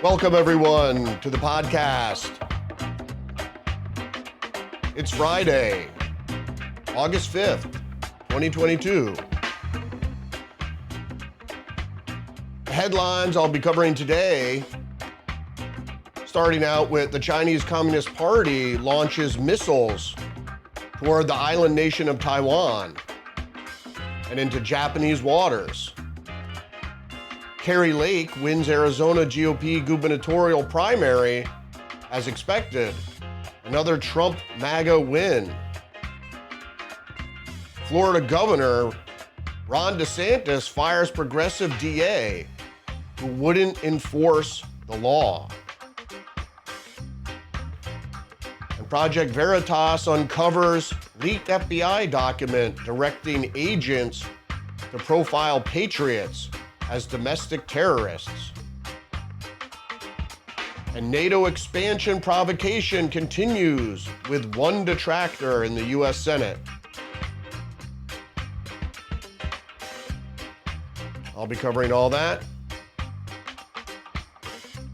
Welcome, everyone, to the podcast. It's Friday, August 5th, 2022. The headlines I'll be covering today, starting out with the Chinese Communist Party launches missiles toward the island nation of Taiwan and into Japanese waters. Kari Lake wins Arizona GOP gubernatorial primary as expected. Another Trump MAGA win. Florida Governor Ron DeSantis fires progressive DA who wouldn't enforce the law. And Project Veritas uncovers leaked FBI document directing agents to profile patriots as domestic terrorists. And NATO expansion provocation continues with one detractor in the U.S. Senate. I'll be covering all that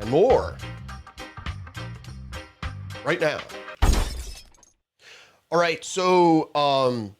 and more right now. All right, so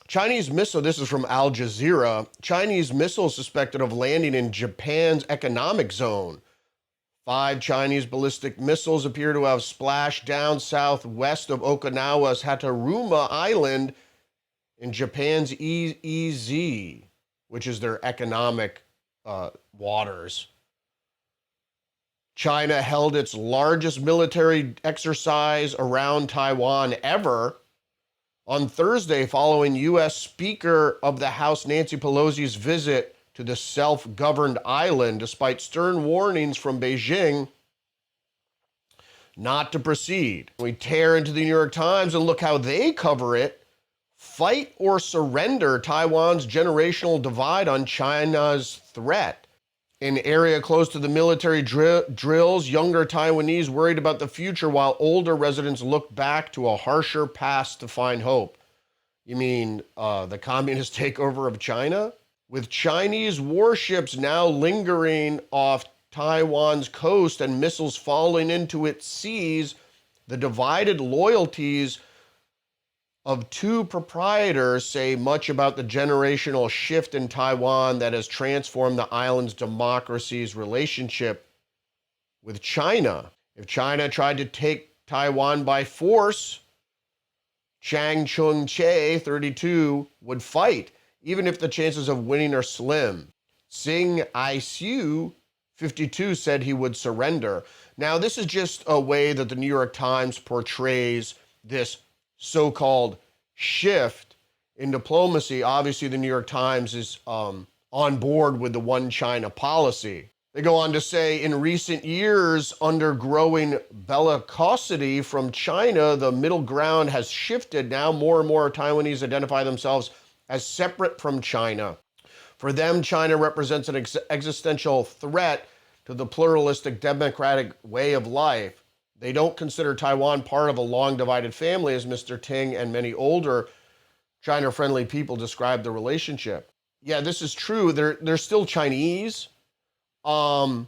Chinese missile, this is from Al Jazeera. Chinese missiles suspected of landing in Japan's economic zone. 5 Chinese ballistic missiles appear to have splashed down southwest of Okinawa's Hataruma Island in Japan's EEZ, which is their economic waters. China held its largest military exercise around Taiwan ever on Thursday, following U.S. Speaker of the House Nancy Pelosi's visit to the self-governed island, despite stern warnings from Beijing not to proceed. We tear into the New York Times and look how they cover it. Fight or surrender, Taiwan's generational divide on China's threat. In area close to the military drills, younger Taiwanese worried about the future while older residents look back to a harsher past to find hope. You mean the communist takeover of China? With Chinese warships now lingering off Taiwan's coast and missiles falling into its seas, the divided loyalties of 2 proprietors say much about the generational shift in Taiwan that has transformed the island's democracy's relationship with China. If China tried to take Taiwan by force, Chang Chung-che, 32, would fight, even if the chances of winning are slim. Sing Ai-siu, 52, said he would surrender. Now, this is just a way that the New York Times portrays this so-called shift in diplomacy. Obviously, the New York Times is on board with the one China policy. They go on to say, in recent years, under growing bellicosity from China, the middle ground has shifted. Now more and more Taiwanese identify themselves as separate from China. For them, China represents an existential threat to the pluralistic democratic way of life. They don't consider Taiwan part of a long-divided family, as Mr. Ting and many older China-friendly people describe the relationship. Yeah, this is true. They're still Chinese, but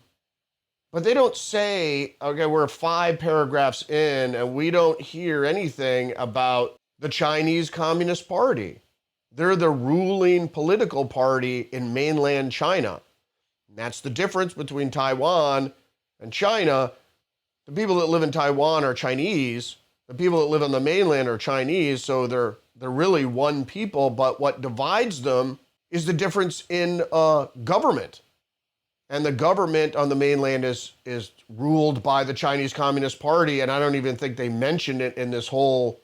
they don't say, okay, we're 5 paragraphs in, and we don't hear anything about the Chinese Communist Party. They're the ruling political party in mainland China. And that's the difference between Taiwan and China. The people that live in Taiwan are Chinese. The people that live on the mainland are Chinese, so they're really one people, but what divides them is the difference in government. And the government on the mainland is ruled by the Chinese Communist Party, and I don't even think they mentioned it in this whole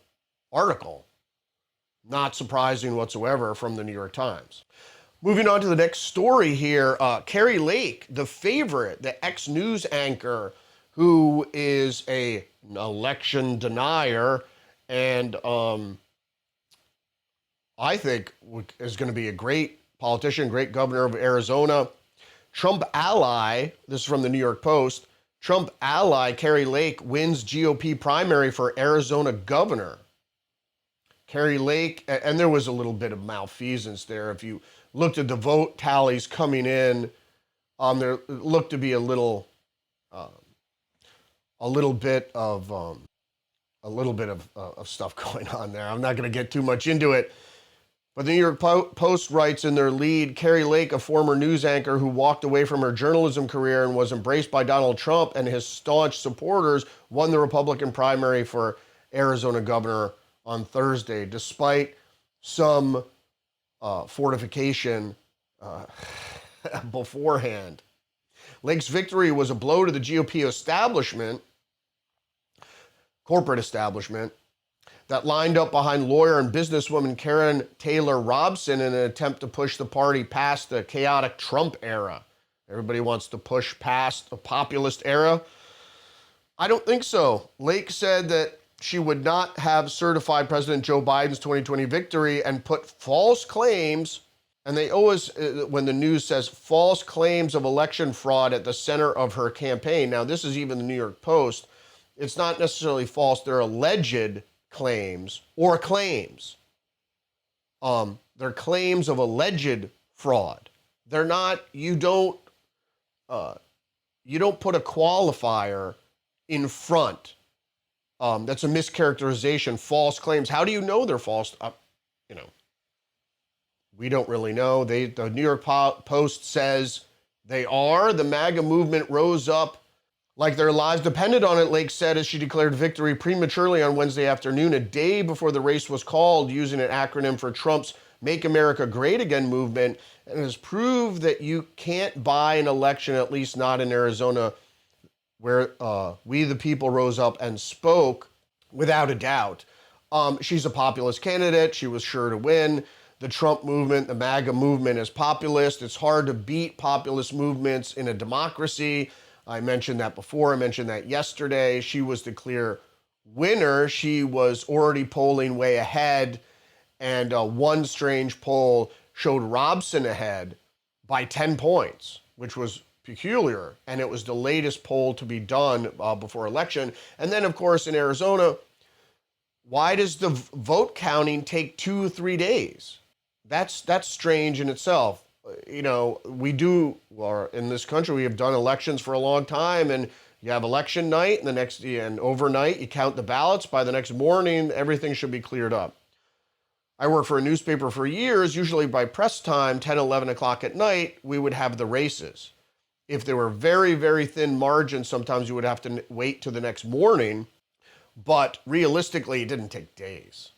article. Not surprising whatsoever from the New York Times. Moving on to the next story here, Kari Lake, the favorite, the ex-news anchor, who is an election denier and I think is going to be a great politician, great governor of Arizona. Trump ally, this is from the New York Post, Trump ally Kari Lake wins GOP primary for Arizona governor. Kari Lake, and there was a little bit of malfeasance there. If you looked at the vote tallies coming in, there looked to be a little a little bit of stuff going on there. I'm not going to get too much into it. But the New York Post writes in their lead, Carrie Lake, a former news anchor who walked away from her journalism career and was embraced by Donald Trump and his staunch supporters, won the Republican primary for Arizona governor on Thursday, despite some fortification beforehand. Lake's victory was a blow to the GOP establishment, corporate establishment, that lined up behind lawyer and businesswoman Karen Taylor Robson in an attempt to push the party past the chaotic Trump era. Everybody wants to push past a populist era. I don't think so. Lake said that she would not have certified President Joe Biden's 2020 victory and put false claims, and they always, when the news says false claims of election fraud at the center of her campaign. Now, this is even the New York Post. It's not necessarily false. They're alleged claims or claims. They're claims of alleged fraud. They're not, you don't put a qualifier in front. That's a mischaracterization, false claims. How do you know they're false? We don't really know. The New York Post says they are. The MAGA movement rose up like their lives depended on it, Lake said as she declared victory prematurely on Wednesday afternoon, a day before the race was called, using an acronym for Trump's Make America Great Again movement, and has proved that you can't buy an election, at least not in Arizona, where we the people rose up and spoke without a doubt. She's a populist candidate. She was sure to win. The Trump movement, the MAGA movement is populist. It's hard to beat populist movements in a democracy. I mentioned that before. I mentioned that yesterday. She was the clear winner. She was already polling way ahead, and one strange poll showed Robson ahead by 10 points, which was peculiar, and it was the latest poll to be done before election. And then, of course, in Arizona, why does the vote counting take 2-3 days? That's strange in itself. In this country, we have done elections for a long time, and you have election night, and overnight, you count the ballots. By the next morning, everything should be cleared up. I worked for a newspaper for years. Usually by press time, 10, 11 o'clock at night, we would have the races. If there were very, very thin margins, sometimes you would have to wait till the next morning, but realistically, it didn't take days.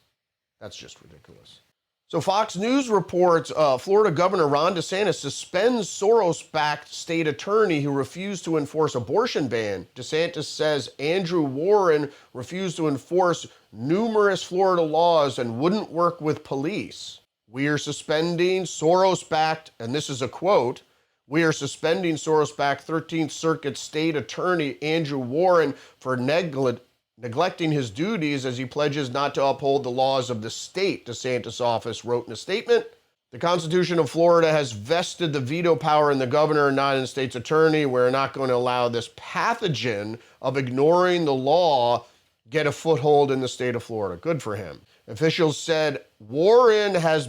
That's just ridiculous. So Fox News reports Florida Governor Ron DeSantis suspends Soros-backed state attorney who refused to enforce abortion ban. DeSantis says Andrew Warren refused to enforce numerous Florida laws and wouldn't work with police. We are suspending Soros-backed, and this is a quote, we are suspending Soros-backed 13th Circuit State Attorney Andrew Warren for neglecting his duties as he pledges not to uphold the laws of the state, DeSantis' office wrote in a statement. The Constitution of Florida has vested the veto power in the governor, not in the state's attorney. We're not going to allow this pathogen of ignoring the law get a foothold in the state of Florida. Good for him. Officials said Warren has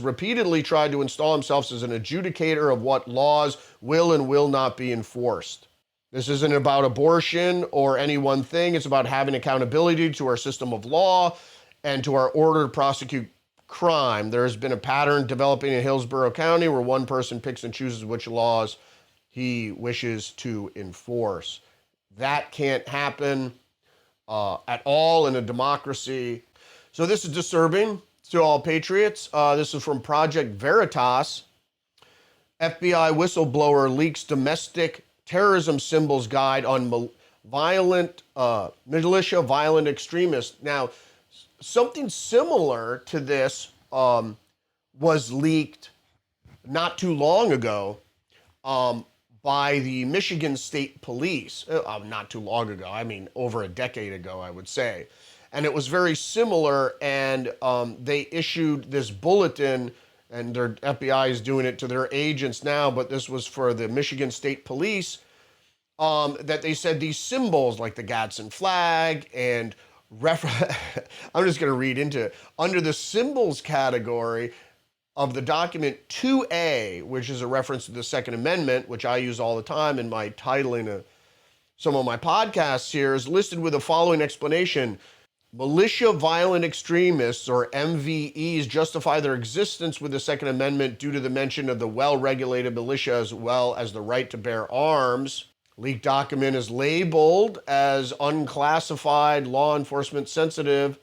repeatedly tried to install himself as an adjudicator of what laws will and will not be enforced. This isn't about abortion or any one thing. It's about having accountability to our system of law and to our order to prosecute crime. There has been a pattern developing in Hillsborough County where one person picks and chooses which laws he wishes to enforce. That can't happen at all in a democracy. So this is disturbing to all patriots. This is from Project Veritas. FBI whistleblower leaks domestic terrorism symbols guide on militia violent extremists. Now, something similar to this was leaked not too long ago by the Michigan State Police. Not too long ago, I mean over a decade ago, I would say. And it was very similar, and they issued this bulletin, and their FBI is doing it to their agents now, but this was for the Michigan State Police, that they said these symbols like the Gadsden flag and I'm just going to read into it. Under the symbols category, of the document 2A, which is a reference to the Second Amendment, which I use all the time in my titling of some of my podcasts here, is listed with the following explanation. Militia violent extremists, or MVEs, justify their existence with the Second Amendment due to the mention of the well-regulated militia as well as the right to bear arms. Leaked document is labeled as unclassified, law enforcement sensitive,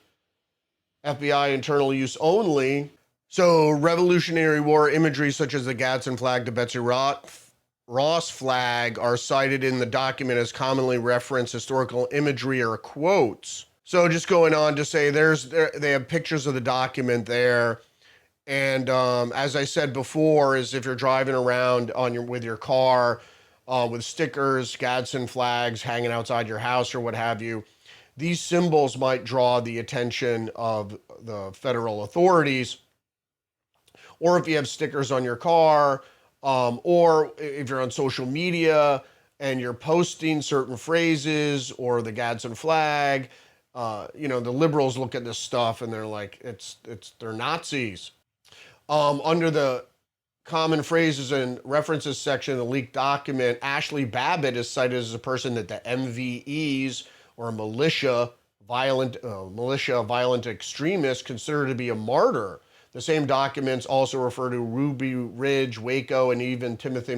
FBI internal use only. So Revolutionary War imagery such as the Gadsden flag, the Betsy Ross flag are cited in the document as commonly referenced historical imagery or quotes. So just going on to say they have pictures of the document there. And as I said before, is if you're driving around with your car with stickers, Gadsden flags hanging outside your house or what have you, these symbols might draw the attention of the federal authorities. Or if you have stickers on your car, or if you're on social media and you're posting certain phrases or the Gadsden flag, the liberals look at this stuff and they're like, they're Nazis. Under the common phrases and references section of the leaked document, Ashley Babbitt is cited as a person that the MVEs, or militia violent extremists, consider to be a martyr. The same documents also refer to Ruby Ridge, Waco, and even Timothy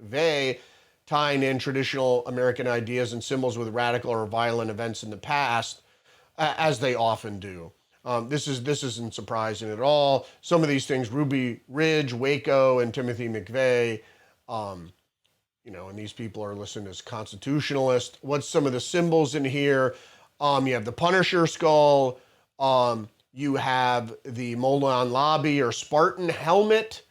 McVeigh, tying in traditional American ideas and symbols with radical or violent events in the past, as they often do. This isn't surprising at all. Some of these things, Ruby Ridge, Waco, and Timothy McVeigh, and these people are listed as constitutionalists. What's some of the symbols in here? You have the Punisher skull. You have the Molon Lobby or Spartan helmet.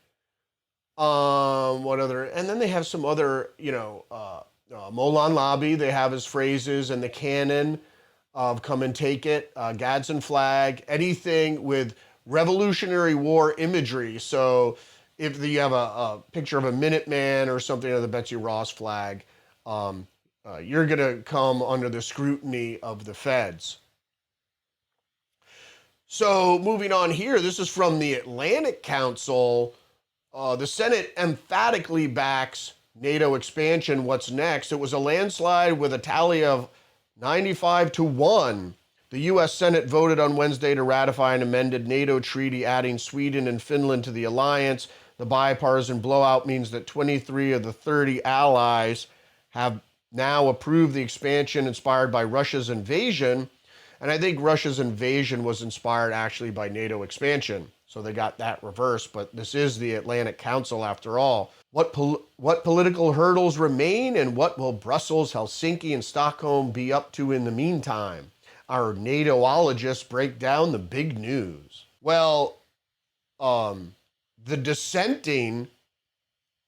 What other? And then they have some other, Molon Lobby. They have his phrases and the cannon of "Come and Take It," Gadsden flag, anything with Revolutionary War imagery. So if you have a picture of a Minuteman or something of the Betsy Ross flag, you're going to come under the scrutiny of the feds. So moving on here, this is from the Atlantic Council. The Senate emphatically backs NATO expansion. What's next? It was a landslide with a tally of 95-1. The U.S. Senate voted on Wednesday to ratify an amended NATO treaty adding Sweden and Finland to the alliance. The bipartisan blowout means that 23 of the 30 allies have now approved the expansion inspired by Russia's invasion. And I think Russia's invasion was inspired actually by NATO expansion. So they got that reversed, but this is the Atlantic Council after all. What political hurdles remain, and what will Brussels, Helsinki, and Stockholm be up to in the meantime? Our NATOologists break down the big news. Well, the dissenting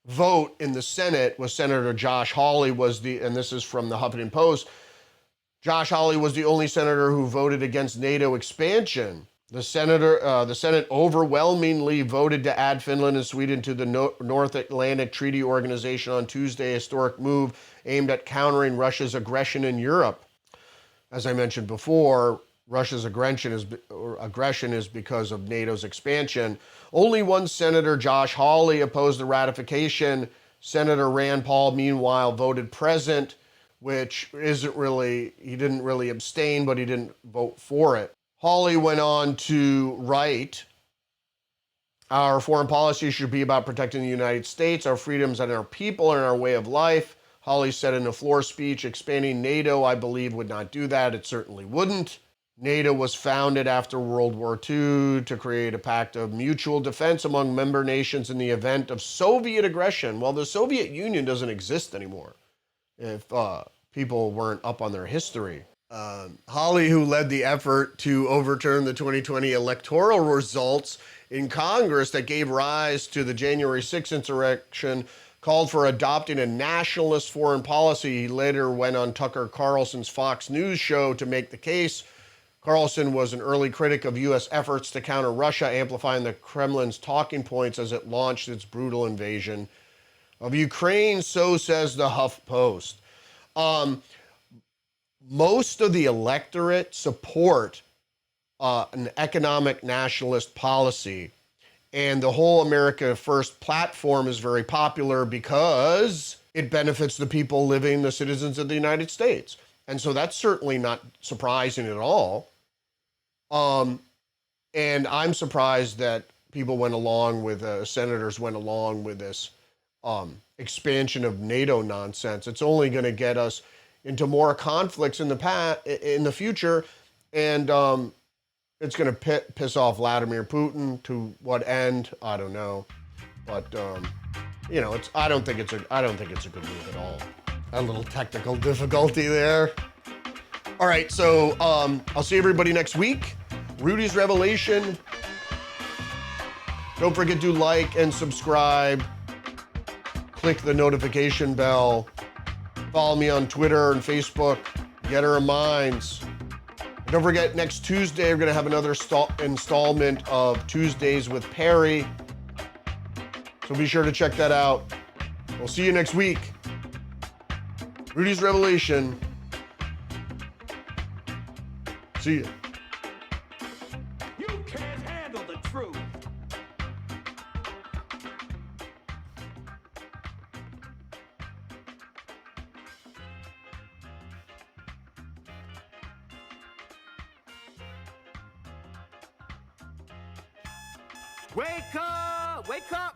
vote in the Senate was Senator Josh Hawley and this is from the Huffington Post, Josh Hawley was the only senator who voted against NATO expansion. The Senate overwhelmingly voted to add Finland and Sweden to the North Atlantic Treaty Organization on Tuesday, a historic move aimed at countering Russia's aggression in Europe. As I mentioned before, Russia's aggression is because of NATO's expansion. Only one senator, Josh Hawley, opposed the ratification. Senator Rand Paul, meanwhile, voted present, which he didn't really abstain, but he didn't vote for it. Hawley went on to write, "Our foreign policy should be about protecting the United States, our freedoms, and our people, and our way of life." Hawley said in a floor speech, "Expanding NATO, I believe, would not do that. It certainly wouldn't. NATO was founded after World War II to create a pact of mutual defense among member nations in the event of Soviet aggression." Well, the Soviet Union doesn't exist anymore, if people weren't up on their history. Hawley, who led the effort to overturn the 2020 electoral results in Congress that gave rise to the January 6th insurrection, called for adopting a nationalist foreign policy. He later went on Tucker Carlson's Fox News show to make the case. Carlson was an early critic of U.S. efforts to counter Russia, amplifying the Kremlin's talking points as it launched its brutal invasion of Ukraine, so says the HuffPost. Most of the electorate support an economic nationalist policy, And the whole America First platform is very popular because it benefits the people living, the citizens of the United States. And so that's certainly not surprising at all. And I'm surprised that people went along with, senators went along with this expansion of NATO nonsense. It's only going to get us into more conflicts in the future, and it's going to piss off Vladimir Putin. To what end? I don't know, but you know, I don't think it's a good move at all. A little technical difficulty there. All right, so I'll see everybody next week. Rudy's Revelation. Don't forget to like and subscribe. Click the notification bell. Follow me on Twitter and Facebook. Get her minds. Don't forget, next Tuesday, we're going to have another installment of Tuesdays with Perry. So be sure to check that out. We'll see you next week. Rudy's Revelation. See ya. You can't handle the truth. Wake up! Wake up!